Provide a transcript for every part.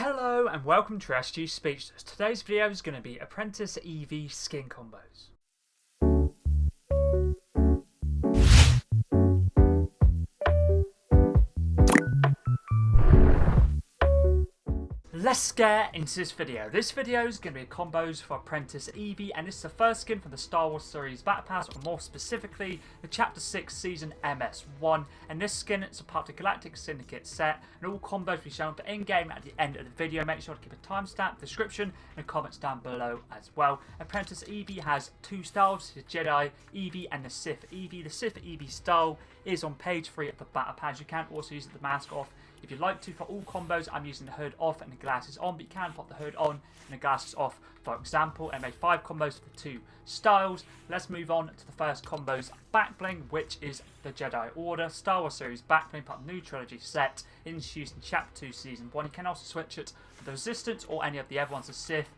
Hello and welcome to SG Speechless. Today's video is going to be Apprentice Evie skin combos. Let's get into this video. This video is going to be combos for Apprentice Evie, and this is the first skin from the Star Wars series Battle Pass, or more specifically the Chapter 6 Season MS1. And this skin is a part of the Galactic Syndicate set, and all combos will be shown for in-game at the end of the video. Make sure to keep a timestamp, description, and comments down below as well. Apprentice Evie has two styles, the Jedi Eevee and the Sith Eevee. The Sith Eevee style is on page 3 of the Battle Pass. You can also use the mask off if you'd like to. For all combos, I'm using the hood off and the glasses on, but you can pop the hood on and the glasses off, for example, and make 5 combos for the 2 styles. Let's move on to the first combos backbling, which is the Jedi Order Star Wars series backbling, part of the new trilogy set, introduced in Chapter 2 Season 1. You can also switch it for the Resistance or any of the other ones, the Sith,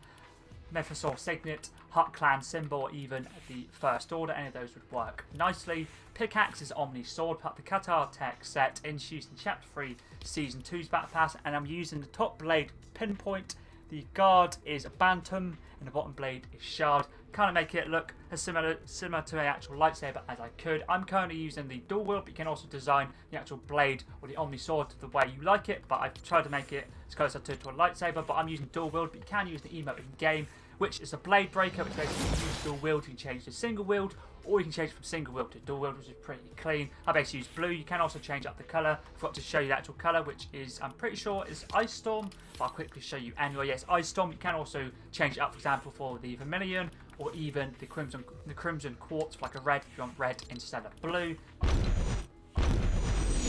Mythosaur Signet, Hut Clan symbol, or even the First Order. Any of those would work nicely. Pickaxe is Omni Sword, part of the Qatar Tech set, introduced in Chapter 3 Season 2's Battle Pass, and I'm using the top blade Pinpoint. The guard is Bantam and the bottom blade is Shard. Kind of make it look as similar to an actual lightsaber as I could. I'm currently using the dual wield, but you can also design the actual blade or the Omni Sword the way you like it, but I've tried to make it as close to a lightsaber. But I'm using dual wield, but you can use the emote in game, which is a blade breaker, which basically you use dual wield. You can change to single wield, or you can change from single wield to dual wield, which is pretty clean. I basically use blue. You can also change up the colour. I forgot to show you the actual colour, which is, I'm pretty sure, is Ice Storm, but I'll quickly show you anyway. Yes, Ice Storm. You can also change it up, for example, for the Vermilion, or even the Crimson Quartz, for like a red, if you want red instead of blue.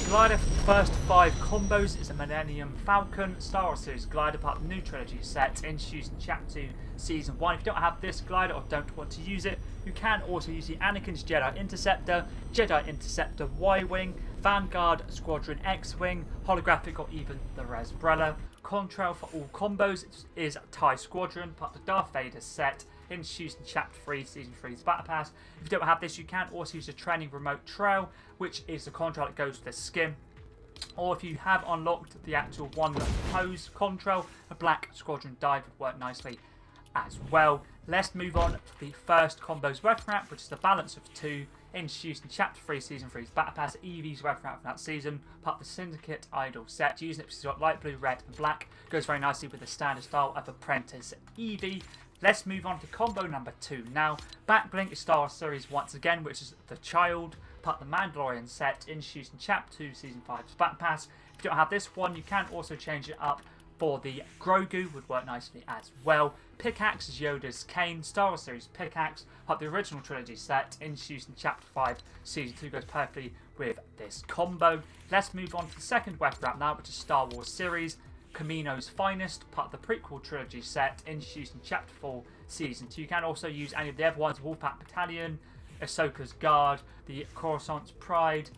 Glider for the first 5 combos is a Millennium Falcon Star Wars series glider, part of the new trilogy set, introduced in Chapter 2 Season 1. If you don't have this glider or don't want to use it, you can also use the Anakin's Jedi Interceptor Y-Wing, Vanguard Squadron X-Wing, Holographic, or even the Resbrella. Contrail for all combos is TIE Squadron, part of the Darth Vader set, introduced in Chapter 3 Season 3's Battle Pass. If you don't have this, you can also use the Training Remote Trail, which is the contrail that goes with the skin. Or if you have unlocked the actual one pose contrail, a Black Squadron Dive would work nicely as well. Let's move on to the first combos weapon wrap, which is the Balance of 2, introduced in Chapter 3 Season 3's Battle Pass. Eevie's weapon wrap from that season, part of the Syndicate Idol set. Using it because it's got light blue, red and black. Goes very nicely with the standard style of Apprentice Evie. Let's move on to combo number 2 now. Backbling is Star Wars series once again, which is the Child, part of the Mandalorian set, introduced in Chapter 2 Season 5's Battle Pass. If you don't have this one, you can also change it up for the Grogu, would work nicely as well. Pickaxe is Yoda's Cane, Star Wars series Pickaxe, part of the original trilogy set, introduced in Chapter 5 Season 2, goes perfectly with this combo. Let's move on to the second weapon wrap now, which is Star Wars series Kamino's Finest, part of the prequel trilogy set, introduced in Chapter 4 Season 2. You can also use any of the other ones, Wolfpack Battalion, Ahsoka's Guard, the Coruscant's Pride,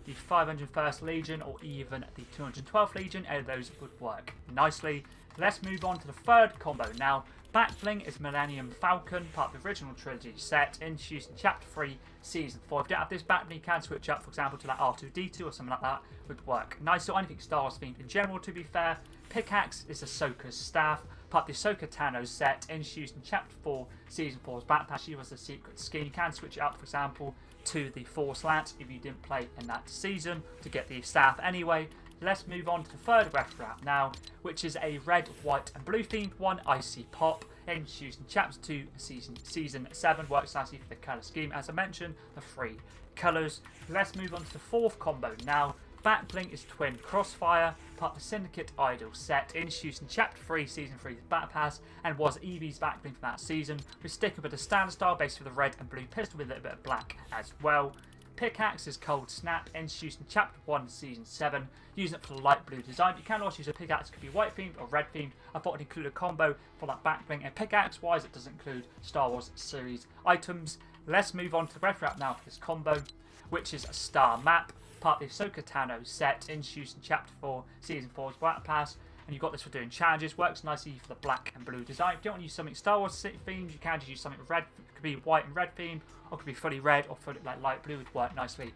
the 501st Legion, or even the 212th Legion. Any of those would work nicely. Let's move on to the third combo now. Backbling is Millennium Falcon, part of the original trilogy set, introduced in Chapter 3 Season 4. If you don't have this backbling, you can switch up, for example, to like R2-D2 or something like that, would work nice. Or anything Star Wars themed in general, to be fair. Pickaxe is Ahsoka's Staff, part of the Ahsoka Tano set, introduced in Chapter 4 Season 4's Battle Pass. She was the secret skin. You can switch it up, for example, to the Force Lance if you didn't play in that season to get the staff anyway. Let's move on to the third weapon wrap now, which is a red, white and blue themed one, Icy Pop, introduced in Chapter 2 Season 7, works nicely for the colour scheme. As I mentioned, the 3 colours. Let's move on to the fourth combo now. Backbling is Twin Crossfire, part of the Syndicate Idol set, introduced in Chapter 3 Season 3's Battle Pass, and was Eevie's backbling from that season. We're sticking with the standard style based with the red and blue pistol with a little bit of black as well. Pickaxe is Cold Snap, introduced in Chapter 1 Season 7, using it for the light blue design. You can also use a pickaxe, could be white themed or red themed. I thought I'd include a combo for that backbling, and pickaxe wise it doesn't include Star Wars series items. Let's move on to the weapon wrap now for this combo, which is a Star Map, part of the Ahsoka Tano set, introduced in Chapter 4 Season 4's Battle Pass. And you've got this for doing challenges, works nicely for the black and blue design. If you don't want to use something Star Wars themed, you can just use something red. It could be white and red themed, or it could be fully red or fully like light blue, would work nicely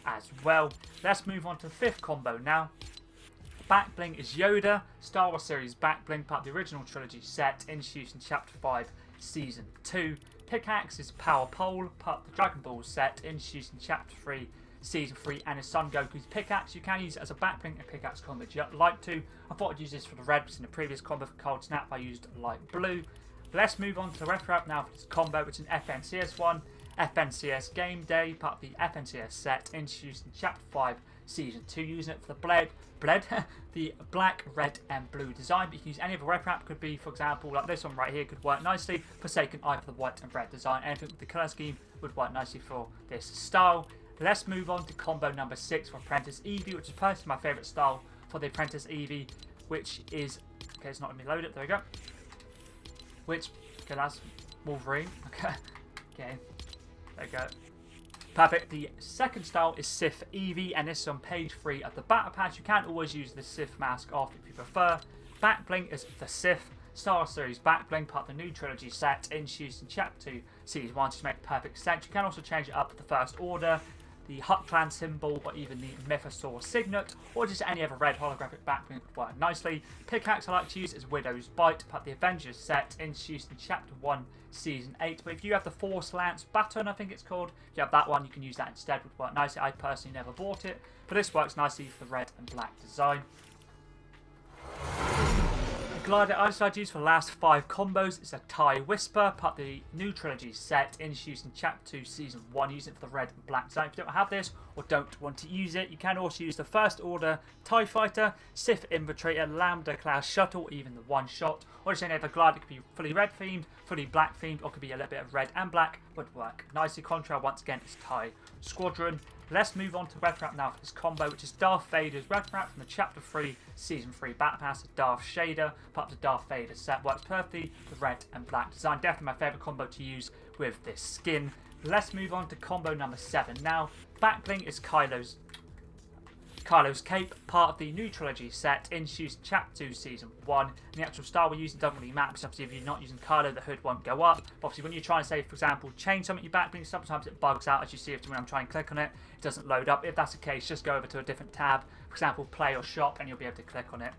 as well. Let's move on to the fifth combo now. Back bling is Yoda, Star Wars series back bling, part of the original trilogy set, introduced in Chapter 5, Season 2. Pickaxe is Power Pole, part of the Dragon Ball set, introduced in Chapter 3, Season 3, and is Son Goku's pickaxe. You can use it as a back bling and pickaxe combo if you'd like to. I thought I'd use this for the red, because in the previous combo for Cold Snap I used light blue. Let's move on to the ref wrap now for this combo, which is an FNCS one. FNCS Game Day, part of the FNCS set, introduced in Chapter 5, Season 2, using it for the the black, red and blue design, but you can use any of the ref wrap. Could be, for example, like this one right here could work nicely for Forsaken Eye for the white and red design. Anything with the colour scheme would work nicely for this style. Let's move on to combo number 6 for Apprentice Evie, which is personally my favourite style for the Apprentice Evie, which is, okay, it's not let me load it, there we go. Which, okay, that's Wolverine, okay, there we go. Perfect. The second style is Sith Eevee, and this is on page 3 of the battle pass. You can always use the Sith mask off if you prefer. Back bling is the Sith Star Wars series back bling, part of the new trilogy set, introduced in Chapter 2, Season 1, to make perfect sense. You can also change it up to the First Order, the Hut Clan symbol, or even the Mythosaur signet, or just any other red holographic back bling would work nicely. Pickaxe I like to use is Widow's Bite, part of the Avengers set, introduced in Chapter 1, Season 8. But if you have the Force Lance Baton, I think it's called, if you have that one, you can use that instead, would work nicely. I personally never bought it, but this works nicely for the red and black design. The glider I decided to use for the last 5 combos is a TIE Whisper, part of the new trilogy set, introduced in Chapter 2, Season 1, using it for the red and black design. If you don't have this or don't want to use it, you can also use the First Order TIE Fighter, Sith Infiltrator, Lambda Class Shuttle, or even the One Shot, or just any other glider. It could be fully red themed, fully black themed, or could be a little bit of red and black, would work nicely. Contrail once again is TIE Squadron. Let's move on to ref wrap now for this combo, which is Darth Vader's ref wrap from the Chapter 3, Season 3 Battle Pass. Darth Shader, part of the Darth Vader set, works perfectly with red and black design. Definitely my favourite combo to use with this skin. Let's move on to combo number 7 now. Back bling is Kylo's cape, part of the new trilogy set, introduced in Chapter 2, Season 1. And the actual style we're using doesn't really matter, because obviously if you're not using Kylo, the hood won't go up. But obviously when you're trying to say, for example, change something in your back bling, sometimes it bugs out, as you see when I'm trying to click on it, it doesn't load up. If that's the case, just go over to a different tab, for example, play or shop, and you'll be able to click on it.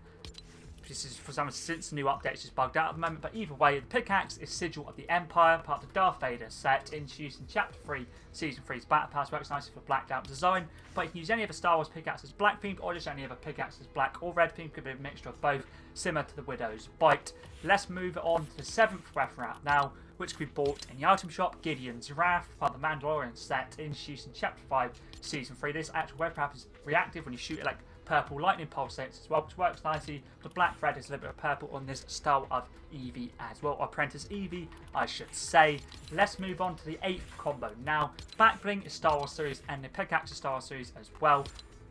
This is, for some reason, since the new update, it's just bugged out at the moment. But either way, the pickaxe is Sigil of the Empire, part of the Darth Vader set, introduced in Chapter 3, Season 3's Battle Pass. Works nicely for blacked out design. But you can use any other Star Wars pickaxes black themed, or just any other pickaxes black or red themed. Could be a mixture of both, similar to the Widow's Bite. Let's move on to the 7th ref wrap now, which can be bought in the item shop. Gideon's Wrath, part of the Mandalorian set, introduced in Chapter 5, Season 3. This actual ref wrap is reactive when you shoot it like purple lightning pulsates as well, which works nicely. The black red is a little bit of purple on this style of Eevee as well, or Apprentice Evie, I should say. Let's move on to the 8th combo now. Back bling is Star Wars series, and the pickaxe is Star Wars series as well.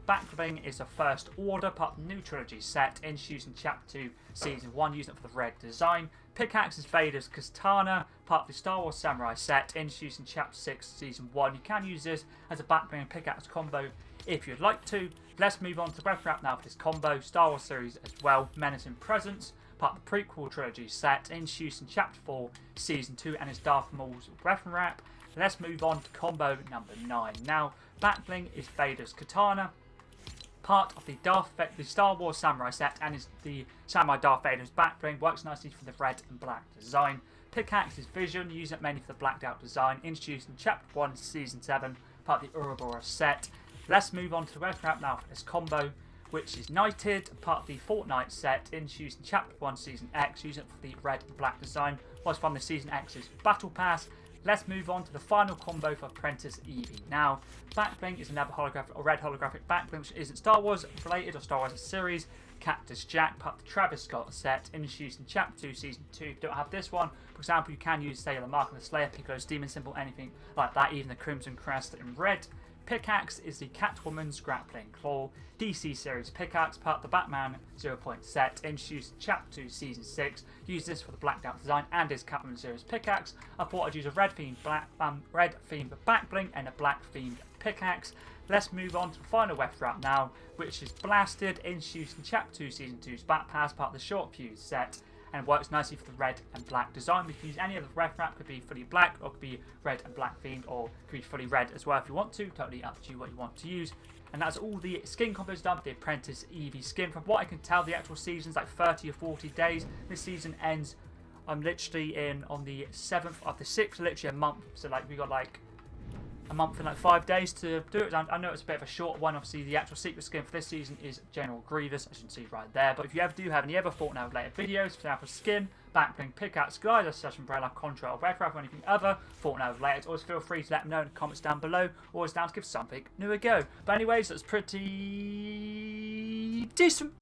Back bling is the First Order, part of the new trilogy set, introduced in Chapter 2, Season 1, using it for the red design. Pickaxe is Vader's Katana, part of the Star Wars Samurai set, introduced in Chapter 6, Season 1. You can use this as a back bling and pickaxe combo if you'd like to. Let's move on to the ref wrap now for this combo. Star Wars series as well. Menacing Presence, part of the prequel trilogy set, introduced in Chapter 4, Season 2, and is Darth Maul's ref wrap. Let's move on to combo number 9 now. Back bling is Vader's Katana, part of the Star Wars Samurai set, and is the Samurai Darth Vader's back bling. Works nicely for the red and black design. Pickaxe is Vision, using it mainly for the blacked out design, introduced in Chapter 1, Season 7, part of the Ouroboros set. Let's move on to the ref wrap now for this combo, which is Knighted, part of the Fortnite set, introduced in Chapter 1, Season X, using it for the red and black design. Was from the Season X's Battle Pass. Let's move on to the final combo for Apprentice Evie now. Back bling is another holographic or red holographic back bling, which isn't Star Wars related or Star Wars series. Cactus Jack, part of the Travis Scott set, introduced in Chapter 2, Season 2. If you don't have this one, for example, you can use, say, the Mark of the Slayer, Piccolo's Demon Symbol, anything like that, even the Crimson Crest in red. Pickaxe is the Catwoman's Grappling Claw, DC series pickaxe, part of the Batman 0-point set, introduced in Chapter 2, Season 6. Use this for the blacked out design and is Catwoman series pickaxe. I thought I'd use a red themed back bling and a black themed pickaxe. Let's move on to the final ref wrap now, which is Blasted, introduced in Chapter 2, Season 2's Battle Pass, part of the Short Fuse set, and works nicely for the red and black design. We can use any of the ref wrap, could be fully black or could be red and black themed, or could be fully red as well if you want to. Totally up to you what you want to use. And that's all the skin combos done with the Apprentice Evie skin. From what I can tell, the actual season's like 30 or 40 days. This season ends, I'm literally in on the 7th of the 6th, literally a month. So like we got like a month and like 5 days to do it. I know it's a bit of a short one. Obviously, the actual secret skin for this season is General Grievous, as you can see right there. But if you ever do have any other Fortnite related videos, for example, skin, backbling, pickaxe, glider, slash umbrella, contrail, red wrap, or anything other Fortnite related, always feel free to let me know in the comments down below. Always down to give something new a go. But anyways, that's pretty decent.